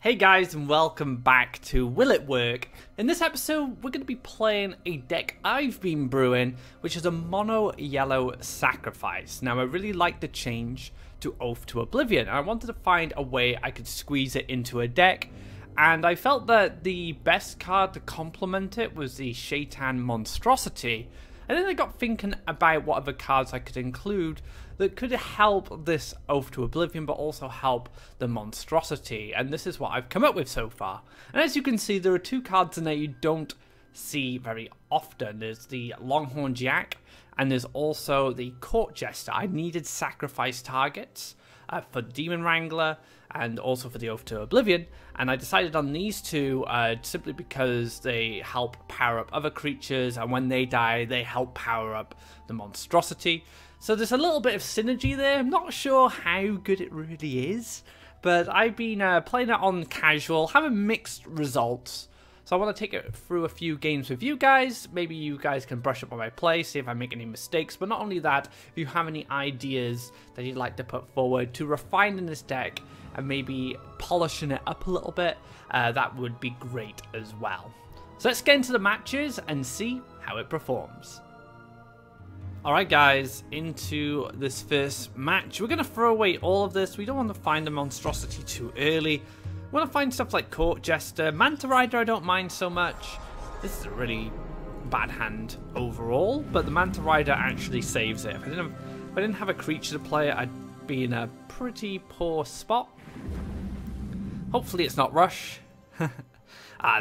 Hey guys, and welcome back to Will It Work? In this episode, we're going to be playing a deck I've been brewing, which is a mono yellow sacrifice. Now, I really like the change to Oath to Oblivion, and I wanted to find a way I could squeeze it into a deck, and I felt that the best card to complement it was the Shaytan Monstrosity. And then I got thinking about what other cards I could include that could help this Oath to Oblivion, but also help the Monstrosity. And this is what I've come up with so far. And as you can see, there are two cards in there you don't see very often. There's the Longhorn Jack, and there's also the Court Jester. I needed sacrifice targets for Demon Wrangler, and also for the Oath to Oblivion, and I decided on these two simply because they help power up other creatures, and when they die, they help power up the Monstrosity. So there's a little bit of synergy there. I'm not sure how good it really is, but I've been playing it on casual, having mixed results. So I want to take it through a few games with you guys. Maybe you guys can brush up on my play, see if I make any mistakes. But not only that, if you have any ideas that you'd like to put forward to refine in this deck and maybe polishing it up a little bit, that would be great as well. So let's get into the matches and see how it performs. Alright guys, into this first match. We're going to throw away all of this. We don't want to find the Monstrosity too early. We want to find stuff like Court Jester. Manta Rider I don't mind so much. This is a really bad hand overall, but the Manta Rider actually saves it. If I didn't have a creature to play, I'd be in a pretty poor spot. Hopefully it's not Rush. There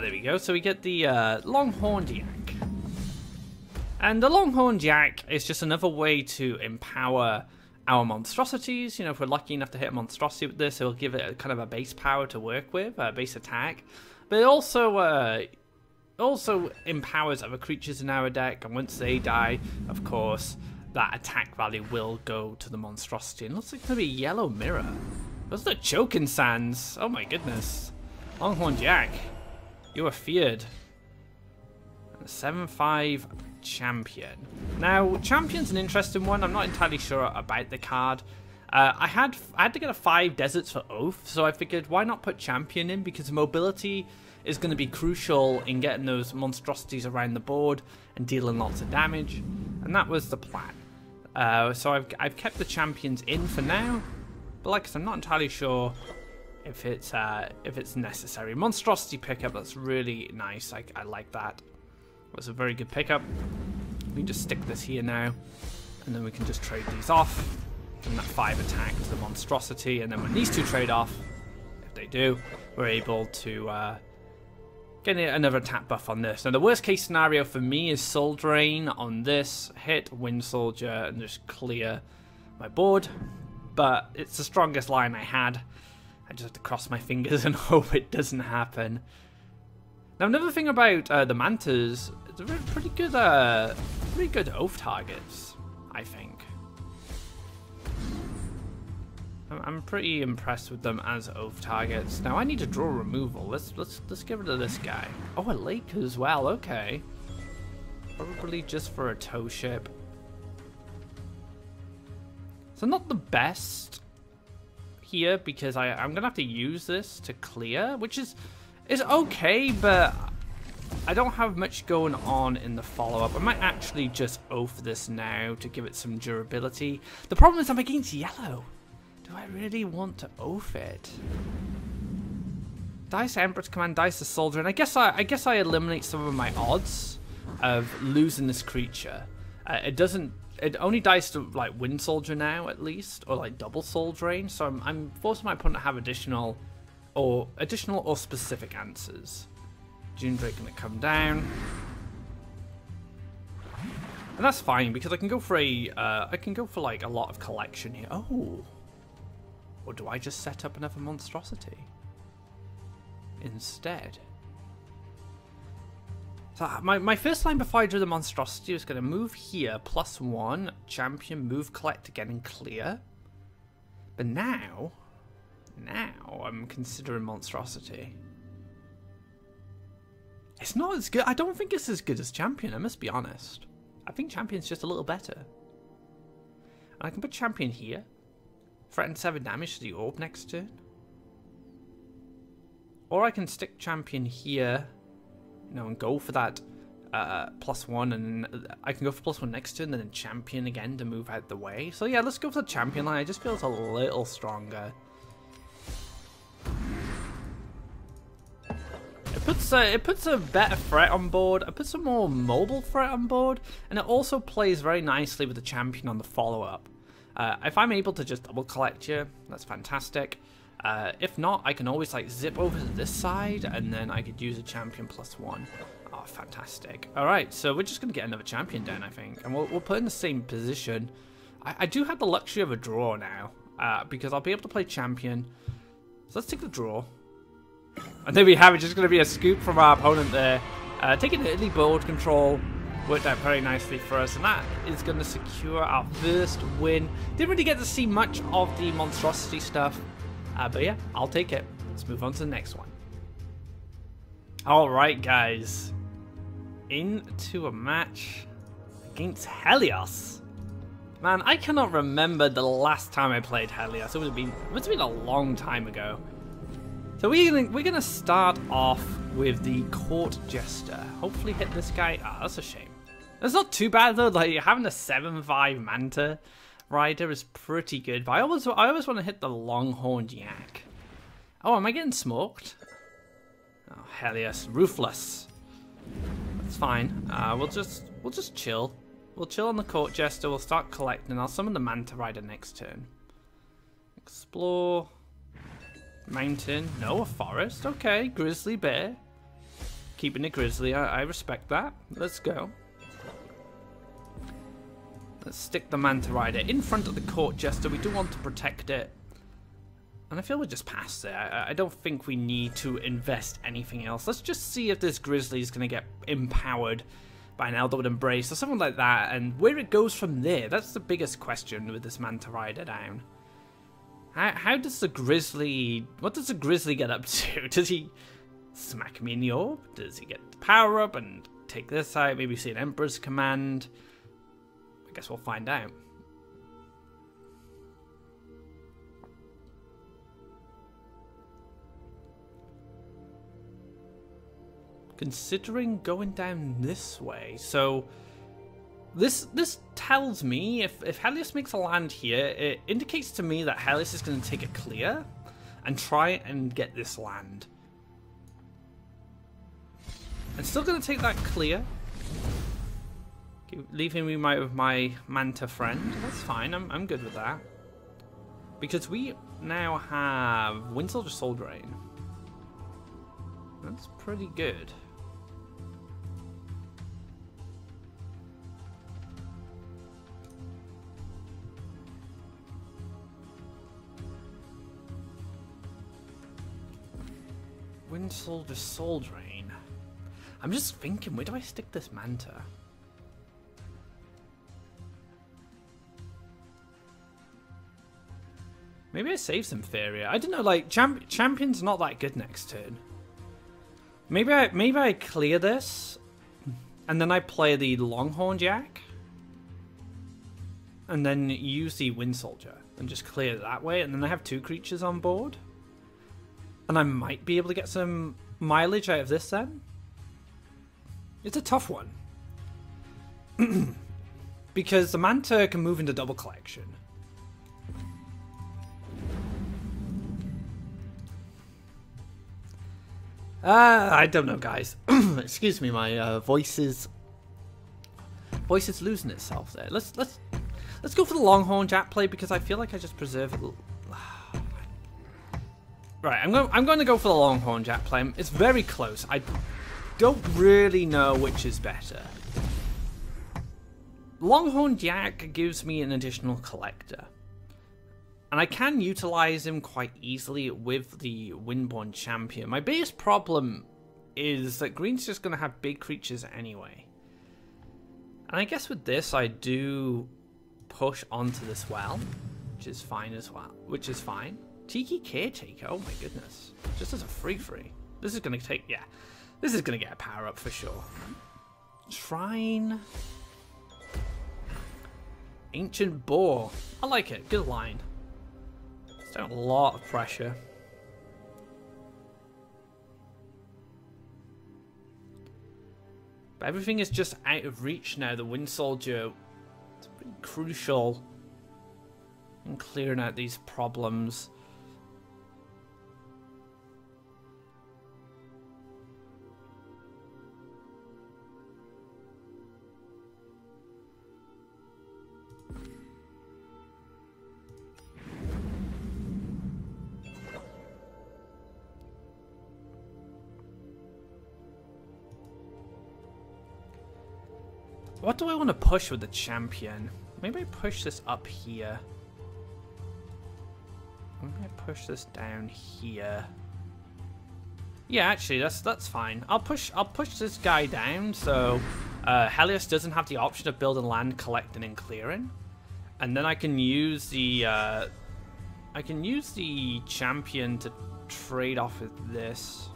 we go. So we get the Longhorn Jack. And the Longhorn Jack is just another way to empower our monstrosities. You know, if we're lucky enough to hit a monstrosity with this, it'll give it a kind of a base power to work with, a base attack. But it also empowers other creatures in our deck, and once they die, of course, that attack value will go to the monstrosity. And it looks like it's going to be a yellow mirror. Those are the choking sands. Oh my goodness. Longhorn Jack, you are feared. 7/5 champion. Now, champion's an interesting one. I'm not entirely sure about the card. I had to get a 5 deserts for Oath, so I figured why not put champion in, because mobility is going to be crucial in getting those monstrosities around the board and dealing lots of damage, and that was the plan. So I've kept the champions in for now, but like I said, I'm not entirely sure if it's necessary. Monstrosity pickup, that's really nice. I like that. It was a very good pickup. We can just stick this here now, and then we can just trade these off. And that 5 attack to the monstrosity, and then when these two trade off, if they do, we're able to get another attack buff on this. Now the worst case scenario for me is Soul Drain on this, hit Wind Soldier, and just clear my board. But it's the strongest line I had. I just have to cross my fingers and hope it doesn't happen. Now another thing about the Mantas, they're pretty good Oath targets, I think. I'm pretty impressed with them as Oath targets. Now I need to draw removal. Let's get rid of this guy. Oh, a lake as well. Okay, probably just for a tow ship. So not the best here, because I'm gonna have to use this to clear, which is okay, but I don't have much going on in the follow-up. I might actually just Oath this now to give it some durability. The problem is I'm against yellow. Do I really want to Oath it? Dice Emperor's Command, dice the Soldier, and I guess I eliminate some of my odds of losing this creature. It only dies to like Wind Soldier now, at least, or like double Soul Drain. So I'm forcing my opponent to have additional or specific answers. June Drake gonna come down, and that's fine because I can go for like a lot of collection here. Oh, or do I just set up another monstrosity instead? So my first line before I do the monstrosity was gonna move here, +1, champion, move, collect again, and clear. But now I'm considering monstrosity. It's not as good. I don't think it's as good as champion, I must be honest. I think champion's just a little better. And I can put champion here. Threaten 7 damage to the orb next turn. Or I can stick champion here, you know, and go for that +1, and I can go for +1 next turn, then champion again to move out the way. So yeah, let's go for the champion line. It just feels a little stronger. It puts a better threat on board. It puts a more mobile threat on board, and it also plays very nicely with the champion on the follow-up. If I'm able to just double collect here, that's fantastic. If not, I can always like zip over to this side, and then I could use a champion +1. Oh, fantastic. Alright, so we're just going to get another champion down, I think. And we'll put in the same position. I do have the luxury of a draw now, because I'll be able to play champion. So let's take the draw. And there we have it, just going to be a scoop from our opponent there. Taking the early board control worked out very nicely for us, and that is going to secure our first win. Didn't really get to see much of the monstrosity stuff, but yeah, I'll take it. Let's move on to the next one. Alright guys, into a match against Helios. Man, I cannot remember the last time I played Helios. It must have been a long time ago. So we're gonna start off with the Court Jester. Hopefully hit this guy. Ah, that's a shame. That's not too bad though. Like having a 7/5 Manta rider is pretty good. But I always want to hit the Longhorned Yak. Oh, am I getting smoked? Oh, Helios, ruthless. That's fine. We'll just chill. We'll chill on the Court Jester. We'll start collecting. I'll summon the Manta rider next turn. Explore. Mountain. No, a forest. Okay, grizzly bear. Keeping it grizzly. I respect that. Let's go. Let's stick the Manta rider in front of the Court Jester. We do want to protect it. And I feel we're just past it. I don't think we need to invest anything else. Let's just see if this grizzly is going to get empowered by an Eldritch Embrace or something like that. And where it goes from there, that's the biggest question with this Manta rider down. How does the grizzly... What does the grizzly get up to? Does he smack me in the orb? Does he get the power up and take this out? Maybe see an Emperor's Command? I guess we'll find out. Considering going down this way, so... This tells me, if Helios makes a land here, it indicates to me that Helios is going to take a clear and try and get this land. I'm still going to take that clear, leaving me with my Manta friend. That's fine, I'm good with that. Because we now have Wind Soldier Soul Drain. That's pretty good. Wind Soldier Soul Drain. I'm just thinking, where do I stick this Manta? Maybe I save some Faeria. I don't know, like, Champion's not that good next turn. Maybe I clear this, and then I play the Longhorned Yak, and then use the Wind Soldier, and just clear it that way, and then I have 2 creatures on board. And I might be able to get some mileage out of this then. It's a tough one. Because the Manta can move into double collection. I don't know, guys. Excuse me, my voice is losing itself there. Let's go for the Longhorn Yak play because I feel like I just preserve it. Right, I'm going to go for the Longhorn Yak play. It's very close. I don't really know which is better. Longhorn Yak gives me an additional collector. And I can utilize him quite easily with the Windborn Champion. My biggest problem is that green's just going to have big creatures anyway. And I guess with this, I do push onto this well, which is fine as well. Which is fine. Tiki Caretaker, oh my goodness. Just as a free. This is going to take, yeah. This is going to get a power up for sure. Shrine. Ancient Boar. I like it, good line. It's down a lot of pressure. But everything is just out of reach now. The Wind Soldier is pretty crucial in clearing out these problems. What do I want to push with the champion? Maybe I push this up here. Maybe I push this down here. Yeah, actually, that's fine. I'll push this guy down so Helios doesn't have the option of building land, collecting, and clearing, and then I can use the champion to trade off with this.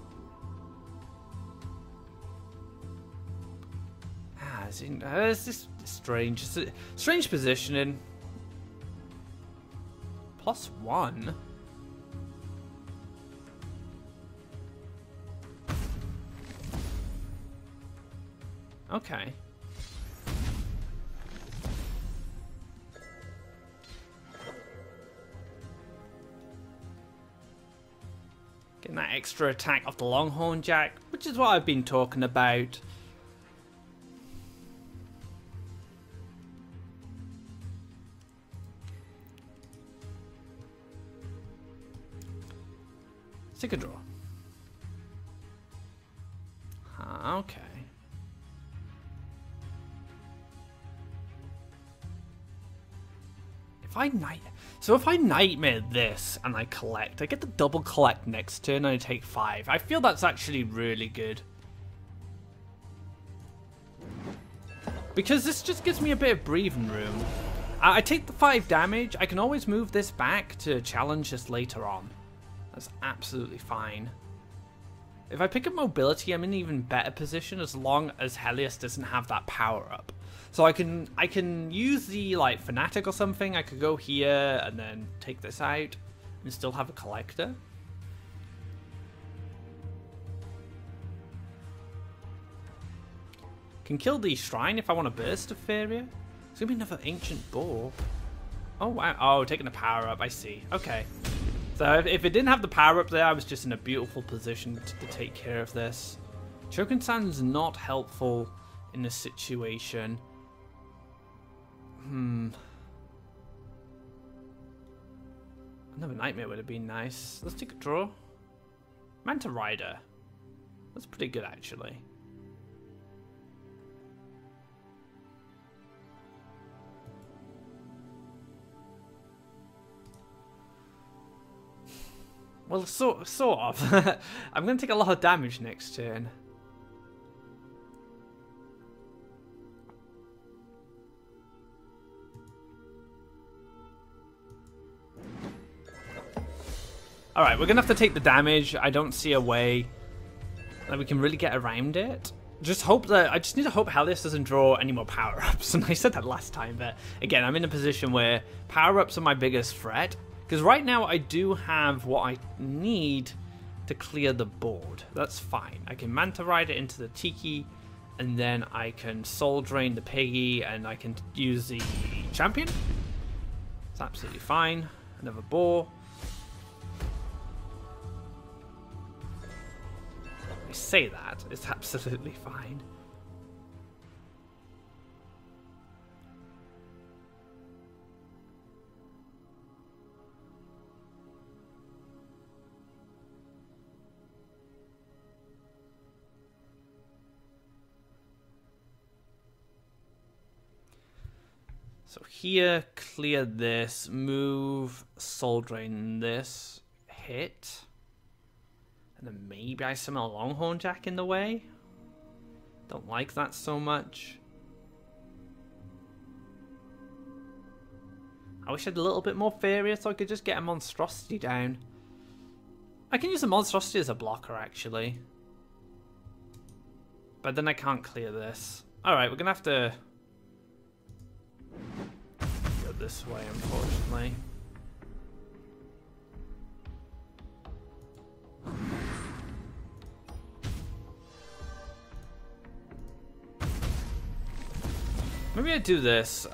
It's just strange. It's a strange positioning. +1. Okay. Getting that extra attack off the Longhorn Jack, which is what I've been talking about. Take a draw. Okay. If I nightmare this and I collect, I get the double collect next turn and I take 5. I feel that's actually really good. Because this just gives me a bit of breathing room. I take the 5 damage, I can always move this back to challenge this later on. That's absolutely fine. If I pick up mobility, I'm in an even better position as long as Helios doesn't have that power up. So I can use the like Fanatic or something. I could go here and then take this out and still have a collector. Can kill the shrine if I want to burst of Faeria. It's gonna be another ancient boar. Oh wow! Oh, taking the power up. I see. Okay. So if it didn't have the power up there, I was just in a beautiful position to take care of this. Chokin-san's not helpful in this situation. Another nightmare would have been nice. Let's take a draw. Manta Rider. That's pretty good actually. Well, sort of. I'm going to take a lot of damage next turn. Alright, we're going to have to take the damage. I don't see a way that we can really get around it. I just need to hope Helios doesn't draw any more power-ups. And I said that last time, but again, I'm in a position where power-ups are my biggest threat. Because right now I do have what I need to clear the board. That's fine. I can Manta Ride it into the Tiki, and then I can Soul Drain the Piggy, and I can use the champion. It's absolutely fine. Another boar. I say that, it's absolutely fine. So here, clear this, move, Soul Drain this, hit, and then maybe I summon a Longhorn Jack in the way. Don't like that so much. I wish I had a little bit more Faeria so I could just get a Monstrosity down. I can use a Monstrosity as a blocker actually. But then I can't clear this. Alright, we're gonna have to go this way, unfortunately. maybe I do this,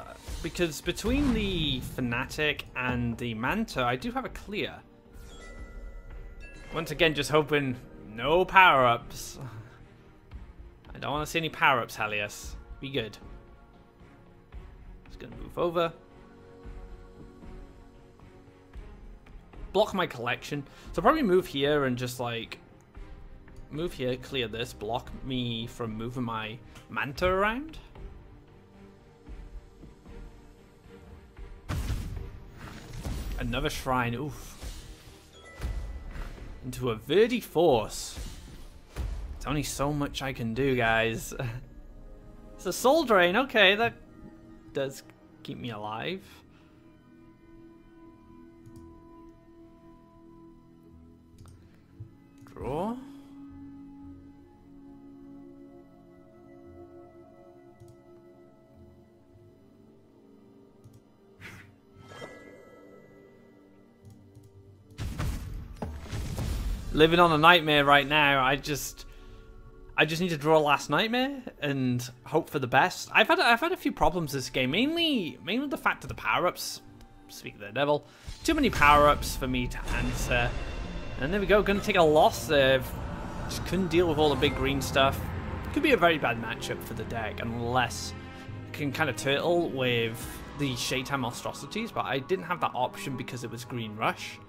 because between the Fanatic and the Manta, I do have a clear. Once again, just hoping no power-ups. I don't want to see any power-ups, Helios. Be good. Just gonna move over. Block my collection. So probably move here and just like move here, clear this, block me from moving my Manta around. Another shrine, oof. Into a Verdi Force. It's only so much I can do, guys. It's a soul drain, okay, that does keep me alive. Draw. Living on a nightmare right now. I just need to draw last nightmare and hope for the best. I've had a few problems this game, mainly the fact of the power-ups. Speak of the devil, too many power-ups for me to answer. And there we go, gonna take a loss there. Just couldn't deal with all the big green stuff. Could be a very bad matchup for the deck unless I can kind of turtle with the Shaytan Monstrosities, but I didn't have that option because it was Green Rush.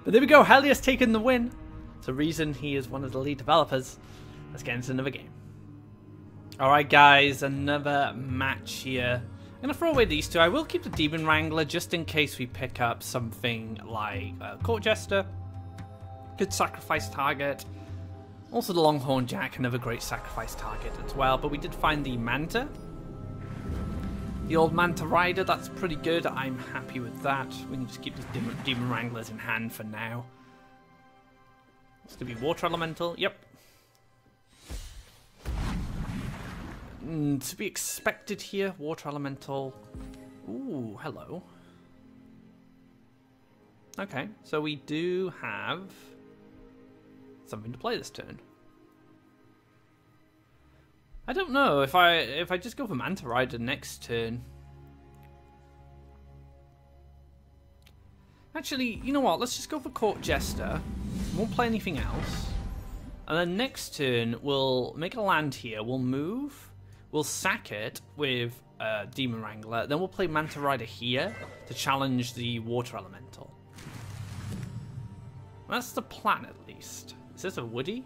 But there we go, Helios taking the win. It's a reason he is one of the lead developers. Let's get into another game. Alright guys, another match here. I'm going to throw away these two. I will keep the Demon Wrangler just in case we pick up something like Court Jester. Good sacrifice target. Also the Longhorn Jack, another great sacrifice target as well. But we did find the Manta. The old Manta Rider, that's pretty good. I'm happy with that. We can just keep these Demon Wranglers in hand for now. It's going to be Water Elemental. Yep. To be expected here, Water Elemental. Ooh, hello. Okay, so we do have something to play this turn. I don't know if I just go for Manta Rider next turn. Actually, you know what? Let's just go for Court Jester. Won't play anything else. And then next turn, we'll make a land here. We'll move. We'll sack it with Demon Wrangler. Then we'll play Manta Rider here to challenge the Water Elemental. That's the plan, at least. Is this a Woody?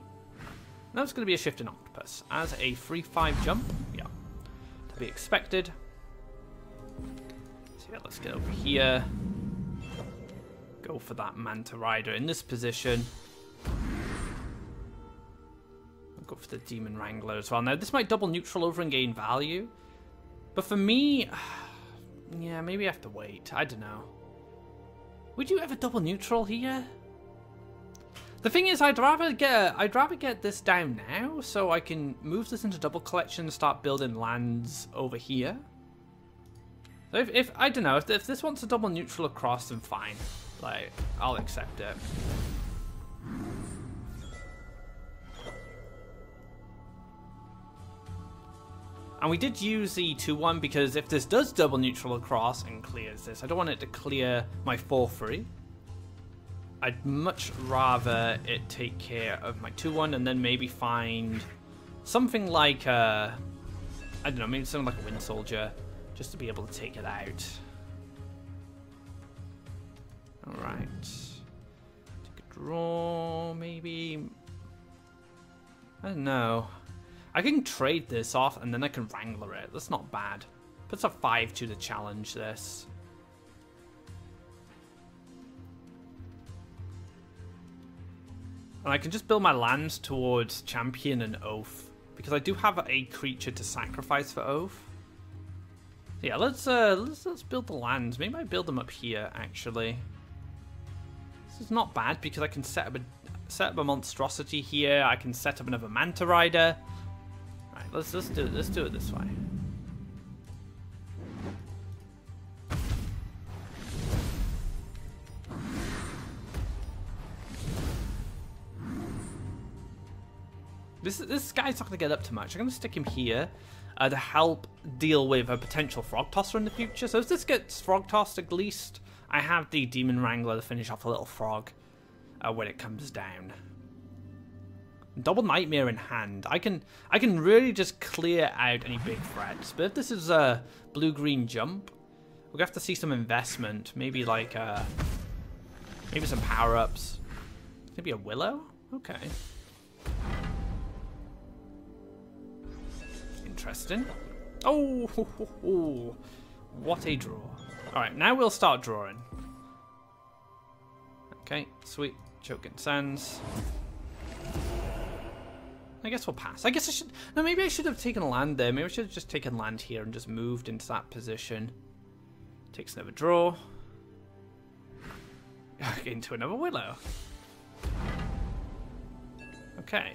No, it's going to be a Shifting Octopus. As a 3/5 jump. Yeah. To be expected. So yeah, let's get over here. Go for that Manta Rider in this position. I'll go for the Demon Wrangler as well. Now, this might double neutral over and gain value. But for me, yeah, maybe I have to wait. I don't know. Would you ever double neutral here? The thing is, I'd rather get this down now so I can move this into double collection and start building lands over here. If I don't know, if this wants a double neutral across, then fine. Like, I'll accept it. And we did use the 2/1 because if this does double neutral across and clears this, I don't want it to clear my 4/3. I'd much rather it take care of my 2/1 and then maybe find something like I don't know, maybe something like a Wind Soldier just to be able to take it out. Alright. Take a draw, maybe. I don't know. I can trade this off and then I can Wrangler it. That's not bad. Puts a 5/2 to challenge this. And I can just build my lands towards Champion and Oath. Because I do have a creature to sacrifice for Oath. Yeah, let's build the lands. Maybe I build them up here, actually. This is not bad because I can set up a monstrosity here. I can set up another Manta Rider. Alright, let's do it this way. This guy's not going to get up too much. I'm going to stick him here. to help deal with a potential Frog Tosser in the future. So if this gets Frog Tossed at least, I have the Demon Wrangler to finish off a little frog when it comes down. Double Nightmare in hand. I can really just clear out any big threats. But if this is a blue-green jump, we're gonna have to see some investment. Maybe like maybe some power-ups. Maybe a Willow? Okay. Interesting. Oh, what a draw. Alright, now we'll start drawing. Okay, sweet. Choking Sands. I guess we'll pass. I guess I should... No, maybe I should have taken land there. Maybe I should have just taken land here and just moved into that position. Takes another draw. Into another Willow. Okay.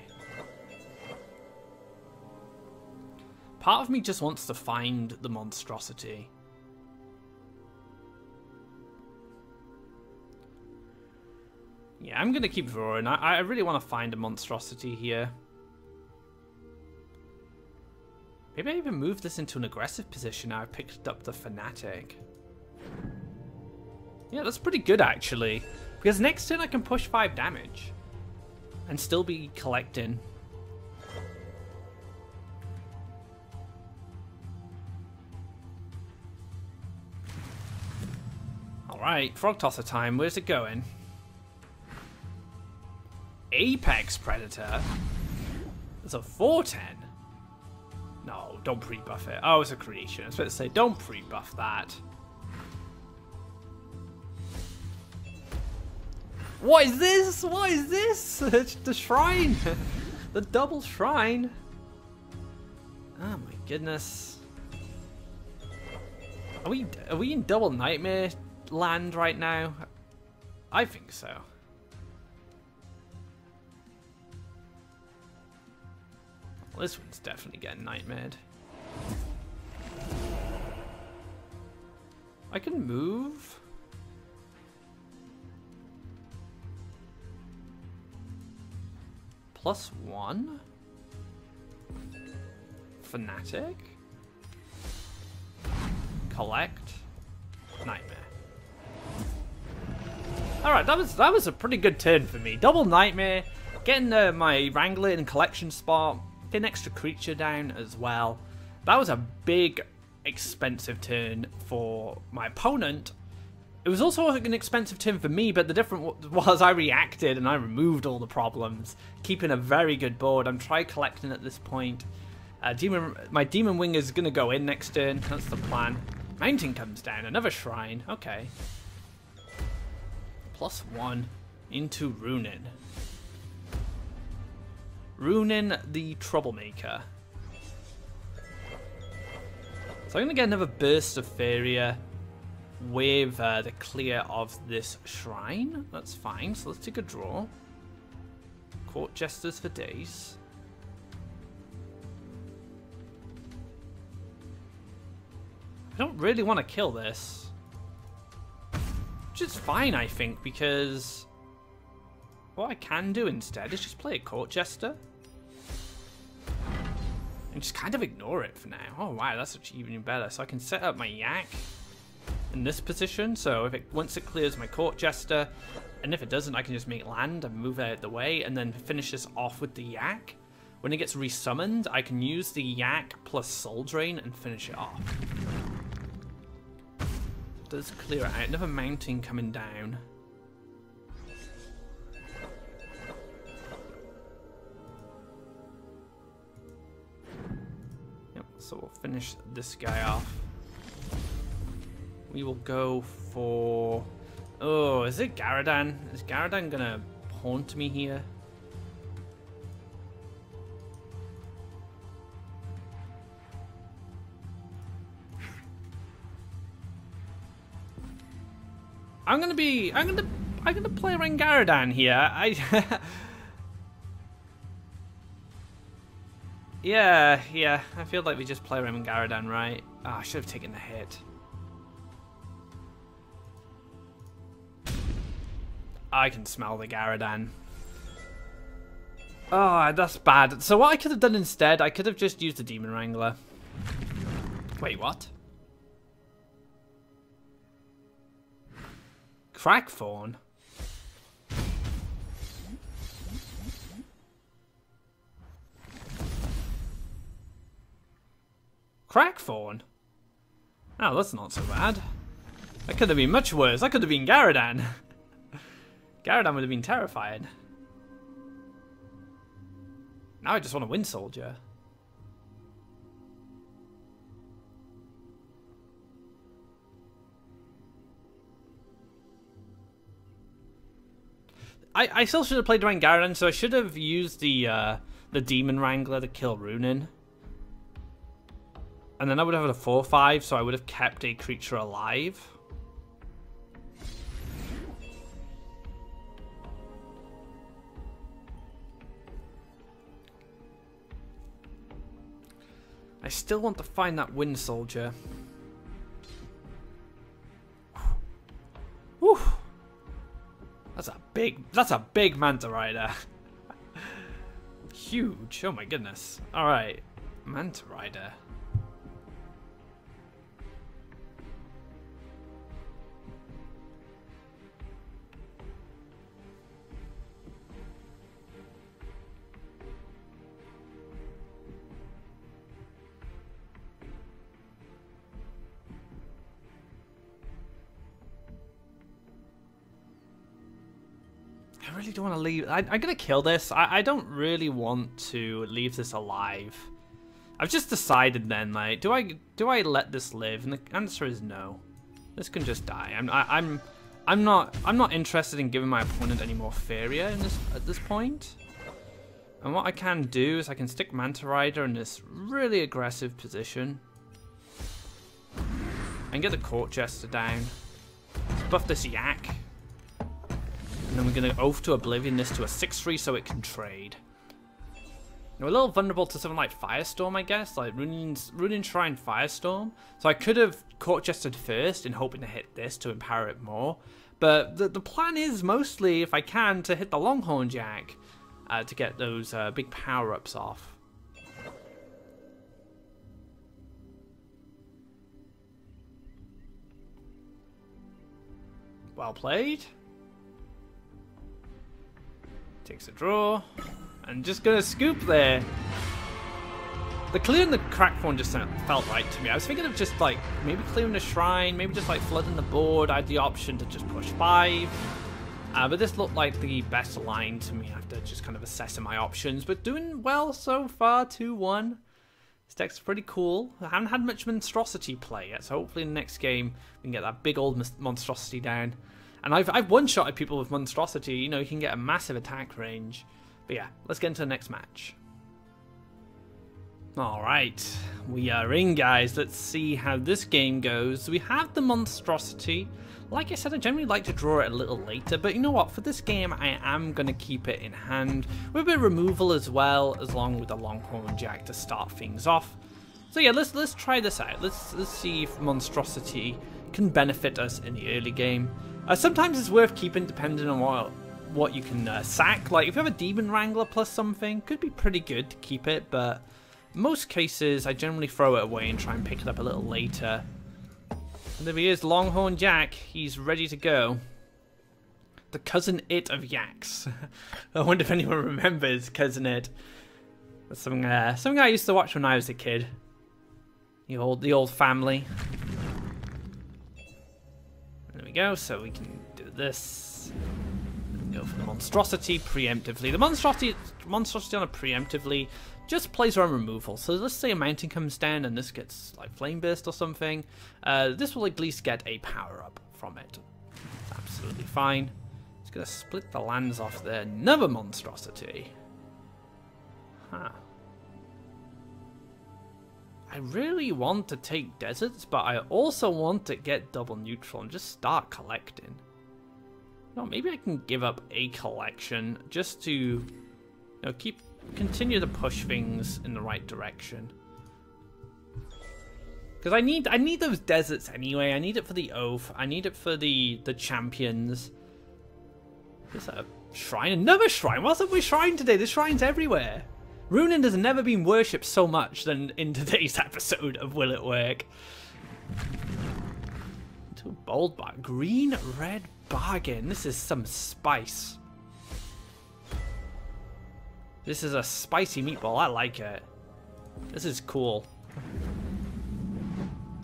Part of me just wants to find the monstrosity. Yeah, I'm going to keep drawing. I really want to find a monstrosity here. Maybe I even move this into an aggressive position now. I picked up the Fanatic. Yeah, that's pretty good actually. Because next turn I can push 5 damage. And still be collecting. Alright, Frog Tosser time. Where's it going? Apex Predator? There's a 410. No, don't pre-buff it. Oh, it's a creation. I was about to say, don't pre-buff that. What is this? What is this? The shrine. The double shrine. Oh my goodness. Are we in double nightmare land right now? I think so. Well, this one's definitely getting nightmared. I can move. +1. Fanatic. Collect. Nightmare. Alright, that was a pretty good turn for me. Double nightmare. Getting my Wrangler in collection spot. Get an extra creature down as well. That was a big, expensive turn for my opponent. It was also an expensive turn for me, but the difference was I reacted and I removed all the problems, keeping a very good board. I'm try collecting at this point. My Demon Wing is going to go in next turn. That's the plan. Mountain comes down. Another shrine. Okay. +1 into Runin. Runin the Troublemaker. So I'm going to get another burst of Faeria with the clear of this shrine. That's fine. So let's take a draw. Court Jesters for days. I don't really want to kill this. Which is fine, I think, because what I can do instead is just play a Court Jester. And just kind of ignore it for now. Oh wow, that's actually even better. So I can set up my Yak in this position. So if once it clears my Court Jester, and if it doesn't, I can just make land and move it out of the way, and then finish this off with the Yak. When it gets resummoned, I can use the Yak plus Soul Drain and finish it off. It does clear it out. Another mountain coming down. So we'll finish this guy off. We will go for... Oh, is it Garadan? Is Garadan gonna haunt me here? I'm gonna play around Garadan here. Yeah, I feel like we just play around Garadan, right? Oh, I should have taken the hit. I can smell the Garadan. Oh, that's bad. So what I could have done instead, I could have just used the Demon Wrangler. Wait, what? Crackthorn? Crackthorn? Oh, that's not so bad. That could have been much worse. That could have been Garadan. Garadan would have been terrifying. Now I just want to win Soldier. I still should have played around Garadan, so I should have used the Demon Wrangler to kill Runin. And then I would have had a 4/5, so I would have kept a creature alive. I still want to find that Wind Soldier. Whew. That's a big Manta Rider. Huge. Oh my goodness. Alright. Manta Rider. I really don't want to leave. I'm going to kill this. I don't really want to leave this alive. I've just decided then, like, do I let this live? And the answer is no. This can just die. I'm not interested in giving my opponent any more Faeria at this point. And what I can do is I can stick Manta Rider in this really aggressive position and get the Court Jester down. Let's buff this Yak. And then we're going to Oath to Oblivion this to a 6/3 so it can trade. Now, we're a little vulnerable to something like Firestorm, I guess, like Runin Shrine Firestorm. So I could have Court Jester'd first in hoping to hit this to empower it more. But the plan is mostly, if I can, to hit the Longhorn Jack to get those big power-ups off. Well played. Takes a draw. And just gonna scoop there. The clearing the Crackthorn just felt right to me. I was thinking of just like maybe clearing the shrine, maybe just like flooding the board. I had the option to just push 5. But this looked like the best line to me after just kind of assessing my options. But doing well so far, 2-1. This deck's pretty cool. I haven't had much Monstrosity play yet, so hopefully in the next game we can get that big old Monstrosity down. And I've one-shotted people with Monstrosity. You know, you can get a massive attack range. But yeah, let's get into the next match. Alright, we are in, guys. Let's see how this game goes. We have the Monstrosity. Like I said, I generally like to draw it a little later, but you know what? For this game, I am going to keep it in hand with a bit of removal as well, along with the Longhorn Jack to start things off. So yeah, let's try this out. Let's see if Monstrosity can benefit us in the early game. Sometimes it's worth keeping depending on what you can sack. Like if you have a Demon Wrangler plus something, could be pretty good to keep it, but in most cases I generally throw it away and try and pick it up a little later. And there he is, Longhorn Jack. He's ready to go. The Cousin It of Yaks. I wonder if anyone remembers Cousin It. That's something I used to watch when I was a kid. The old family. There we go, so we can do this. Go for the Monstrosity preemptively. The Monstrosity on a preemptively just plays around removal. So let's say a mountain comes down and this gets like Flame Burst or something. This will at least get a power up from it. That's absolutely fine. It's gonna split the lands off there. Another Monstrosity. Huh. I really want to take deserts, but I also want to get double neutral and just start collecting. No, maybe I can give up a collection just to continue to push things in the right direction. Because I need those deserts anyway. I need it for the Oath. I need it for the champions. Is that a shrine? Another shrine? What's up with shrine today? There's shrines everywhere. Runin has never been worshipped so much than in today's episode of Will It Work. Into a bold bar. Green, red bargain. This is some spice. This is a spicy meatball. I like it. This is cool.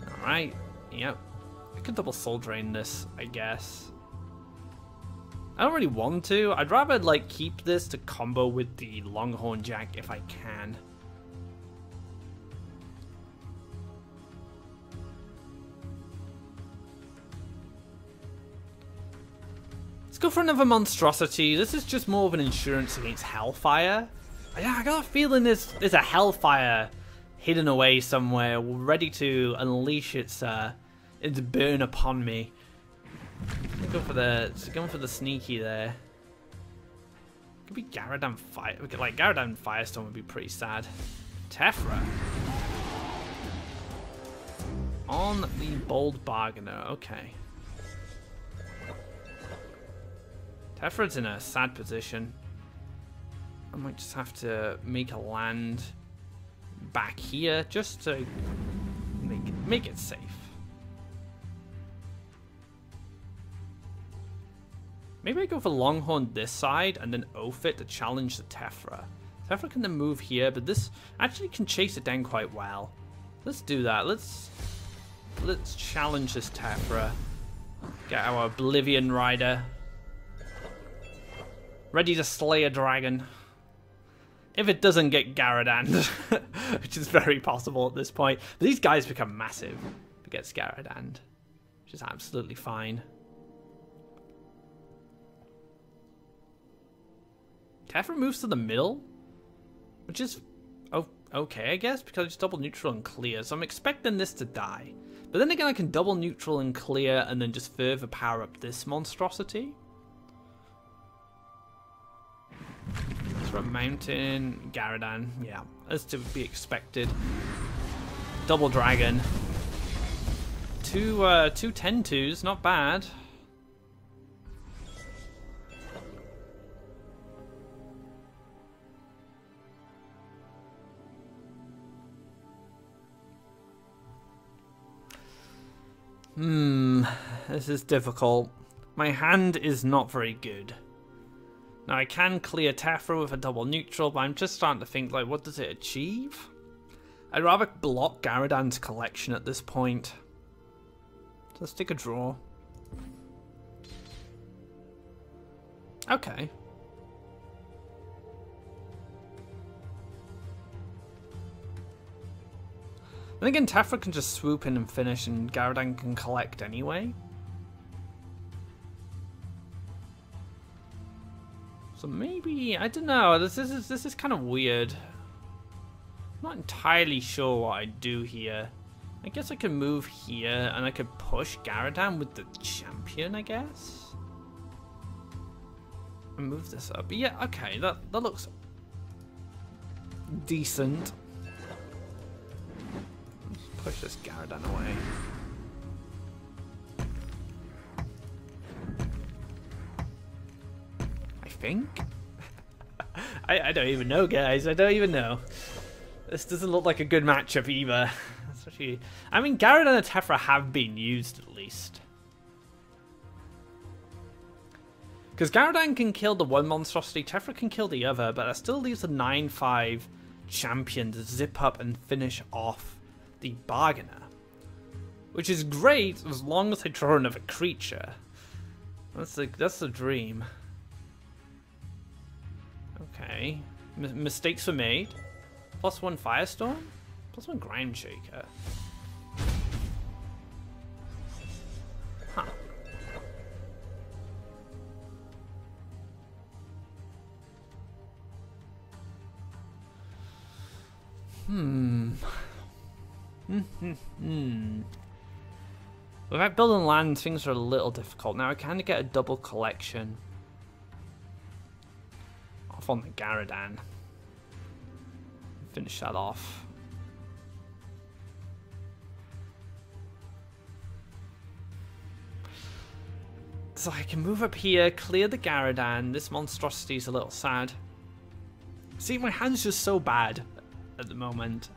Alright. Yep. I could double soul drain this, I guess. I don't really want to. I'd rather like keep this to combo with the Longhorn Jack if I can. Let's go for another Monstrosity. This is just more of an insurance against Hellfire. Yeah, I got a feeling there's a Hellfire hidden away somewhere, ready to unleash its burn upon me. Going for the sneaky there. Could be Garadan Fire. Like Garadan Firestorm would be pretty sad. Tephra on the Bold Bargainer. Okay. Tephra's in a sad position. I might just have to make a land back here just to make it safe. Maybe I go for Longhorn this side and then oath it to challenge the Tephra. Tephra can then move here, but this actually can chase it down quite well. Let's do that. Let's challenge this Tephra. Get our Oblivion Rider ready to slay a dragon. If it doesn't get Garadan, which is very possible at this point. But these guys become massive if it gets Garadan, which is absolutely fine. Tephra moves to the middle, which is okay, I guess, because it's double neutral and clear. So I'm expecting this to die. But then again, I can double neutral and clear and then just further power up this Monstrosity. For a mountain, Garadan, yeah, as to be expected. Double dragon. Two 10-2s, not bad. This is difficult. My hand is not very good. Now I can clear Tephra with a double neutral, but I'm just starting to think, like, what does it achieve? I'd rather block Garadan's collection at this point. So let's take a draw. Okay. Then again, Tephra can just swoop in and finish, and Garadan can collect anyway. So maybe, I don't know, this is kind of weird. I'm not entirely sure what I'd do here. I guess I could move here, and I could push Garadan with the champion, I guess? And move this up. But yeah, okay, that looks decent. Push this Garadan away. I think? I don't even know, guys. I don't even know. This doesn't look like a good matchup either. Especially, I mean, Garadan and Tephra have been used at least. Because Garadan can kill the one Monstrosity, Tephra can kill the other, but that still leaves a 9-5 champion to zip up and finish off the Bargainer. Which is great as long as I draw another creature. That's the dream. Okay. Mistakes were made. +1 Firestorm? +1 Ground Shaker. Huh. Without building land, things are a little difficult. Now I kind of get a double collection off on the Garadan. Finish that off. So I can move up here, clear the Garadan. This Monstrosity is a little sad. See, my hand's just so bad at the moment.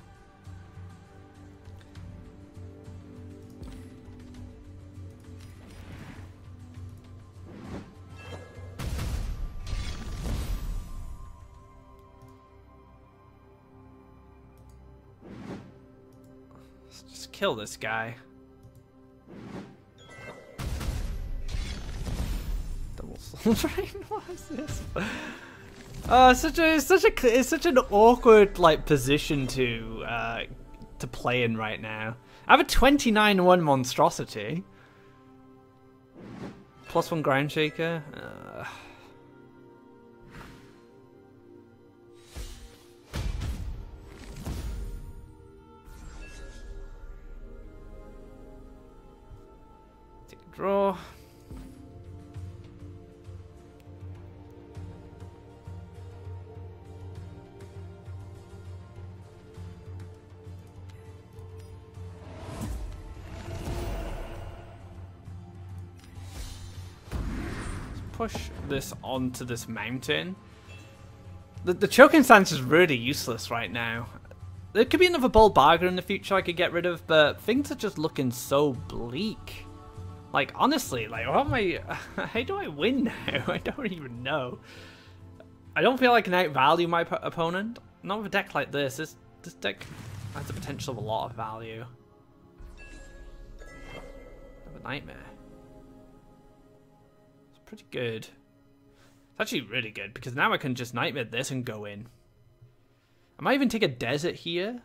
Let's just kill this guy. Double soul drain? What is this? Oh, it's such an awkward like position to play in right now. I have a 29-1 monstrosity. +1 ground shaker. Take a draw. Push this onto this mountain. The choking stance is really useless right now. There could be another bold bargain in the future I could get rid of, but things are just looking so bleak. Like, honestly, like, what am I... How do I win now? I don't even know. I don't feel I can outvalue my opponent. Not with a deck like this. This deck has the potential of a lot of value. Have a nightmare. Pretty good. It's actually really good because now I can just nightmare this and go in. I might even take a desert here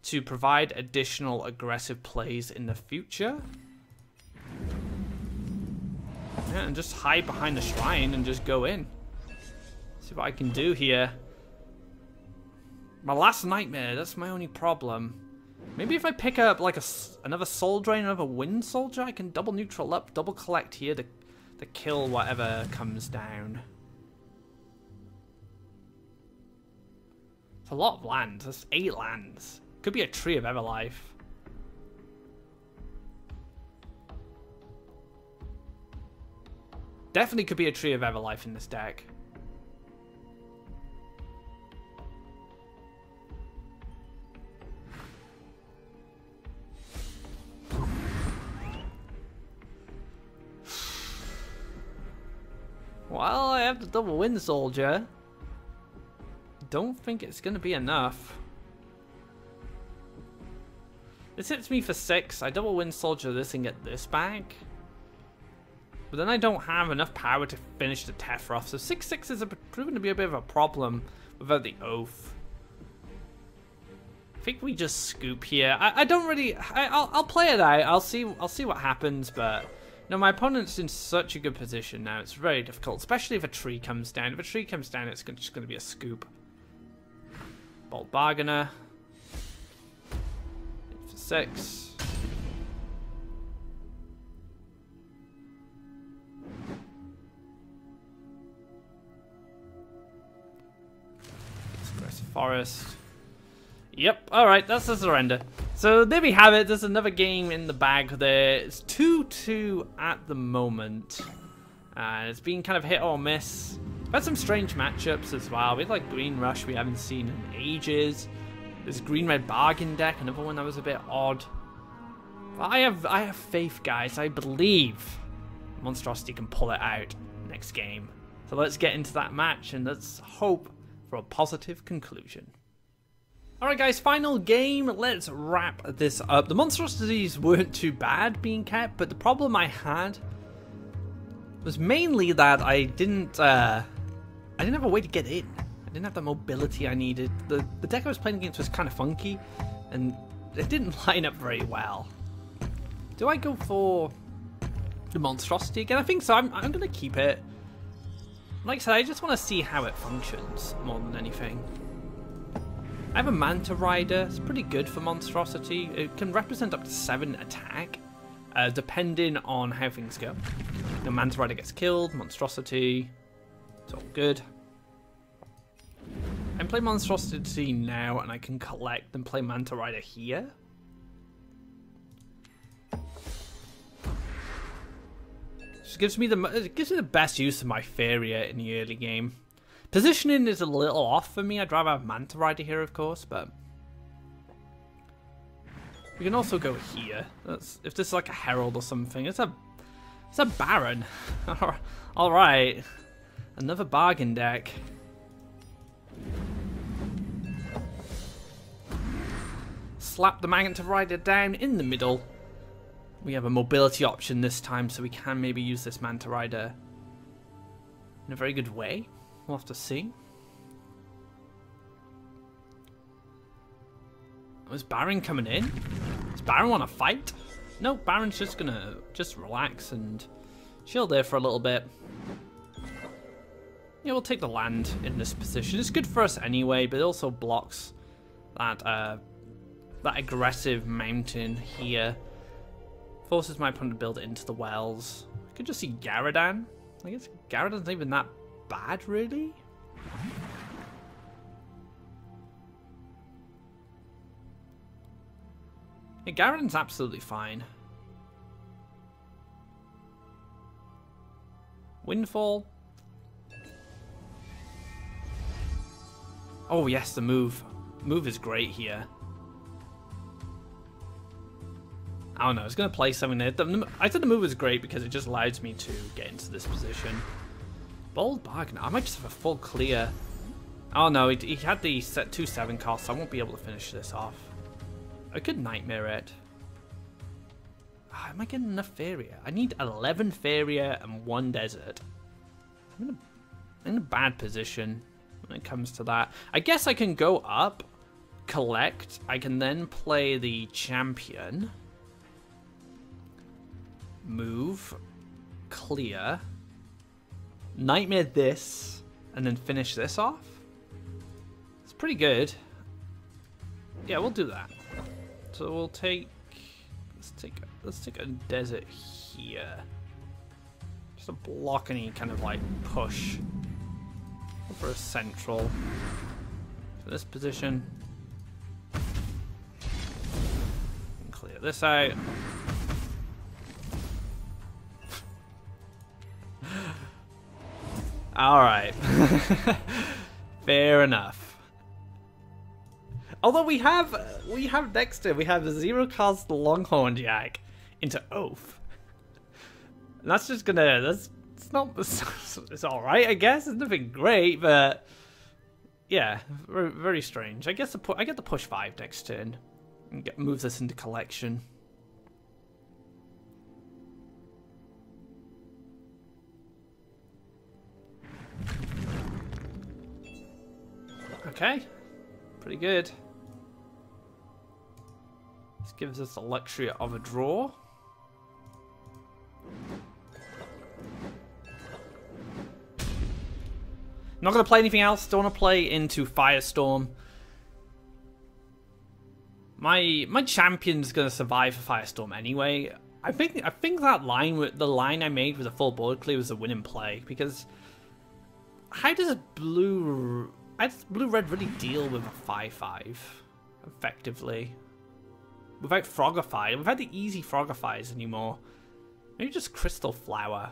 to provide additional aggressive plays in the future. Yeah, and just hide behind the shrine and just go in. See what I can do here. My last nightmare, that's my only problem. Maybe if I pick up like another soul drain, another wind soldier, I can double neutral up, double collect here to kill whatever comes down. It's a lot of lands. That's 8 lands. Could be a Tree of Everlife. Definitely could be a Tree of Everlife in this deck. Well, I have the double wind soldier. Don't think it's going to be enough. This hits me for 6. I double wind soldier this and get this back. But then I don't have enough power to finish the Tefroth. So 6/6 is proven to be a bit of a problem without the Oath. I think we just scoop here. I don't really... I'll play it out. I'll see what happens, but... No, my opponent's in such a good position now. It's very difficult, especially if a tree comes down. If a tree comes down, it's just going to be a scoop. Bolt Bargainer. 8 for 6. Aggressive Forest. Yep, alright, that's the surrender. So there we have it, there's another game in the bag there. It's 2-2 at the moment. It's been kind of hit or miss. We've had some strange matchups as well. We had like Green Rush we haven't seen in ages. There's Green-Red Bargain deck, another one that was a bit odd. But I have faith, guys. I believe Monstrosity can pull it out next game. So let's get into that match and let's hope for a positive conclusion. Alright guys, final game, let's wrap this up. The monstrosities weren't too bad being kept, but the problem I had was mainly that I didn't have a way to get in. I didn't have the mobility I needed. The deck I was playing against was kind of funky, and it didn't line up very well. Do I go for the monstrosity again? I think so. I'm going to keep it. Like I said, I just want to see how it functions more than anything. I have a Manta Rider. It's pretty good for monstrosity. It can represent up to 7 attack, depending on how things go. The Manta Rider gets killed, monstrosity, it's all good. I can play monstrosity now, and I can collect and play Manta Rider here. It gives me the best use of my Faeria in the early game. Positioning is a little off for me. I'd rather have Manta Rider here, of course, but we can also go here. If this is like a Herald or something. It's a Baron. All right, another bargain deck. Slap the Manta Rider down in the middle. We have a mobility option this time, so we can maybe use this Manta Rider in a very good way. We'll have to see. Was Baron coming in? Does Baron want to fight? No, Baron's just gonna relax and chill there for a little bit. Yeah, we'll take the land in this position. It's good for us anyway, but it also blocks that aggressive mountain here. Forces my opponent to build it into the wells. I could just see Garadan. I guess Garadan's not even that bad, really. Yeah, Garadan's absolutely fine. Windfall. Oh yes, the move. Move is great here. I don't know, I was going to play something there. I thought the move was great because it just allows me to get into this position. Bold bargain. I might just have a full clear. Oh no, he had the set 2/7 cost, so I won't be able to finish this off. I could Nightmare it. Am I getting enough Faeria? I need 11 Faeria and 1 Desert. I'm in a bad position when it comes to that. I guess I can go up, collect. I can then play the champion. Move, clear, Nightmare this, and then finish this off. It's pretty good. Yeah, we'll do that. So we'll take let's take a Desert here, just to block any kind of like push. Go for a central. So this position, clear this out. Alright. Fair enough. Although we have Dexter, we have the 0-cost Longhorn Jack into Oath. And that's just gonna, it's alright, I guess. It's nothing great, but yeah, very, very strange. I guess I get the push 5 next turn and move this into collection. Okay, pretty good. This gives us the luxury of a draw. Not going to play anything else. Don't want to play into Firestorm. My champion's going to survive for Firestorm anyway. I think that line, the line I made with a full board clear, was a winning play, because how does blue-red really deal with a 5/5 effectively without Frogify? We've had the easy Frogifies anymore. Maybe just Crystal Flower.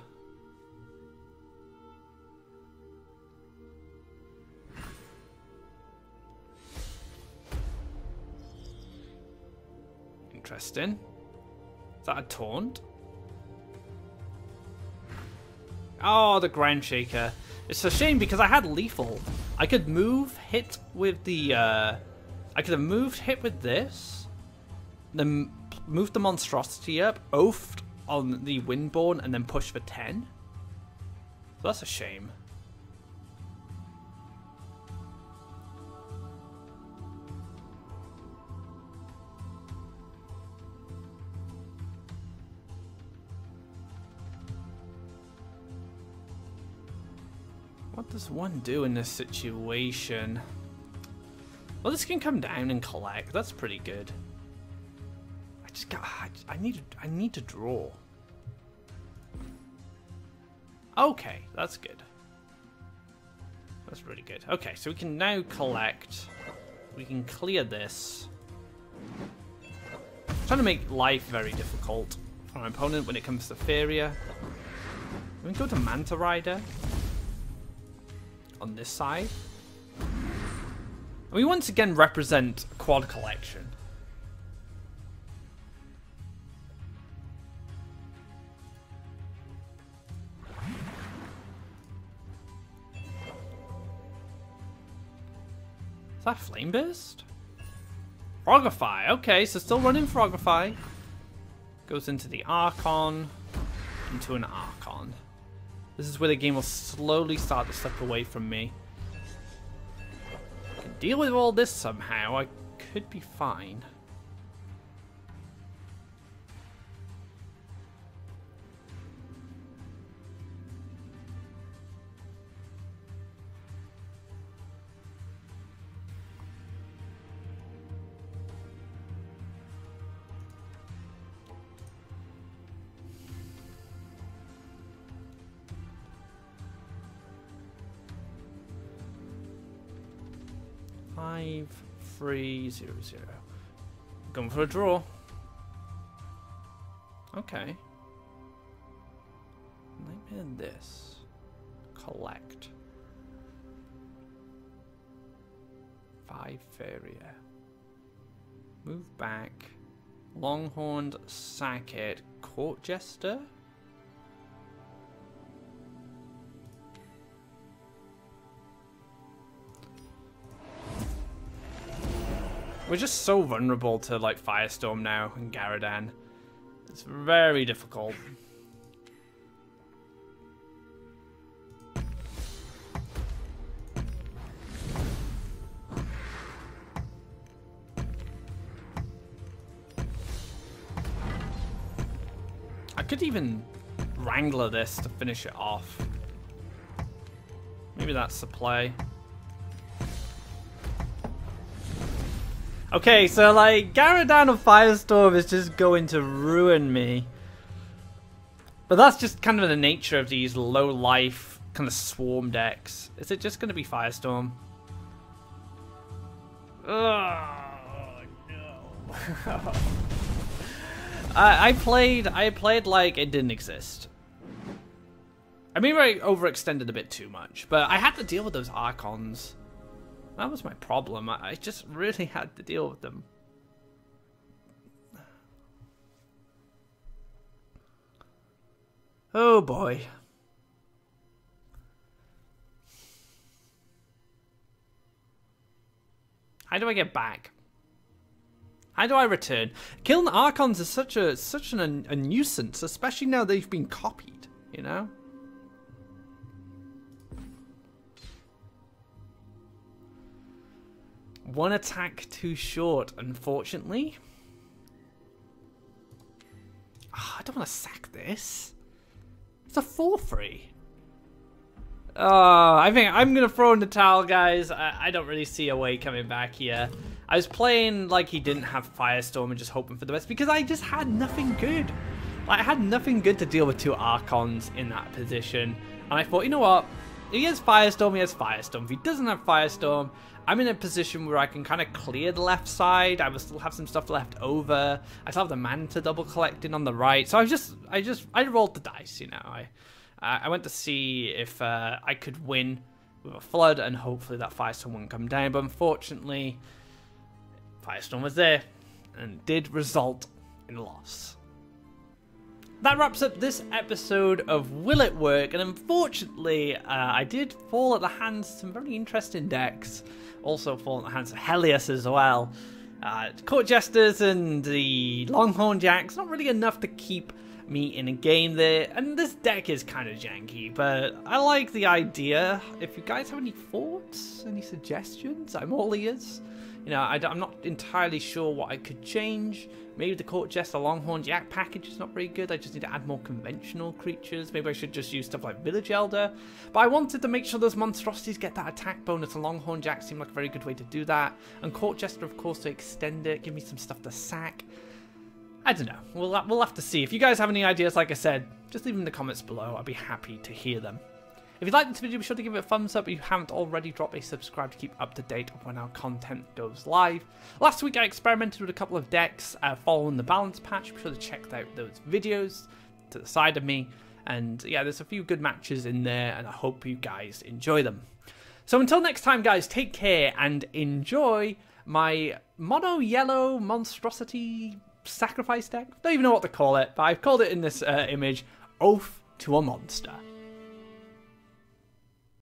Interesting. Is that a taunt? Oh, the Ground Shaker. It's a shame because I had lethal. I could move, hit with the, I could have moved, hit with this, then moved the Monstrosity up, oafed on the Windborn, and then pushed for 10. So that's a shame. What does one do in this situation? Well, this can come down and collect. That's pretty good. I need to draw. Okay, that's good. That's really good. Okay, so we can now collect. We can clear this. I'm trying to make life very difficult for my opponent when it comes to Faeria. We can go to Manta Rider. on this side. And we once again represent quad collection. Is that Flame Burst? Frogify. Okay, so still running Frogify. Goes into the Archon. Into an Archon. This is where the game will slowly start to slip away from me. I can deal with all this somehow. I could be fine. Five, 3, 0, 0. Going for a draw. Okay. Nightmare this. Collect. 5 Faeria. Move back. Longhorned, Sackhead, Court Jester. We're just so vulnerable to like Firestorm now and Garadan. It's very difficult. I could even Wrangler this to finish it off. Maybe that's the play. Okay, so like Garadan of Firestorm is just going to ruin me. But that's just kind of the nature of these low life kind of swarm decks. Is it just going to be Firestorm? Oh no. I played like it didn't exist. I mean, I overextended a bit too much, but I had to deal with those Archons. That was my problem. I just really had to deal with them. Oh boy. How do I get back? How do I return? Killing Archons is such a nuisance, especially now they've been copied, you know? One attack too short, unfortunately. Oh, I don't want to sack this. It's a 4-3. Oh, I think I'm going to throw in the towel, guys. I don't really see a way coming back here. I was playing like he didn't have Firestorm and just hoping for the best because I just had nothing good. Like, I had nothing good to deal with 2 Archons in that position. And I thought, you know what? If he has Firestorm, he has Firestorm. If he doesn't have Firestorm, I'm in a position where I can kind of clear the left side. I will still have some stuff left over. I still have the Manta double collecting on the right. So I rolled the dice, you know. I went to see if I could win with a Flood and hopefully that Firestorm wouldn't come down. But unfortunately, Firestorm was there and did result in a loss. That wraps up this episode of Will It Work? And unfortunately, I did fall at the hands of some very interesting decks. Also fall at the hands of Helios as well. Court Jesters and the Longhorn Jacks, not really enough to keep me in a game there. And this deck is kind of janky, but I like the idea. If you guys have any thoughts, any suggestions, I'm all ears. You know, I'm not entirely sure what I could change. Maybe the Court Jester Longhorn Jack package is not very good. I just need to add more conventional creatures. Maybe I should just use stuff like Village Elder. But I wanted to make sure those monstrosities get that attack bonus, and Longhorn Jack seemed like a very good way to do that. And Court Jester, of course, to extend it, give me some stuff to sack. I don't know. We'll have to see. If you guys have any ideas, like I said, just leave them in the comments below. I'd be happy to hear them. If you liked this video, be sure to give it a thumbs up. If you haven't already, drop a subscribe to keep up to date on when our content goes live. Last week I experimented with a couple of decks following the balance patch. Be sure to check out those videos to the side of me. And yeah, there's a few good matches in there and I hope you guys enjoy them. So until next time, guys, take care and enjoy my mono yellow monstrosity sacrifice deck. Don't even know what to call it, but I've called it in this image Oath to a Monster.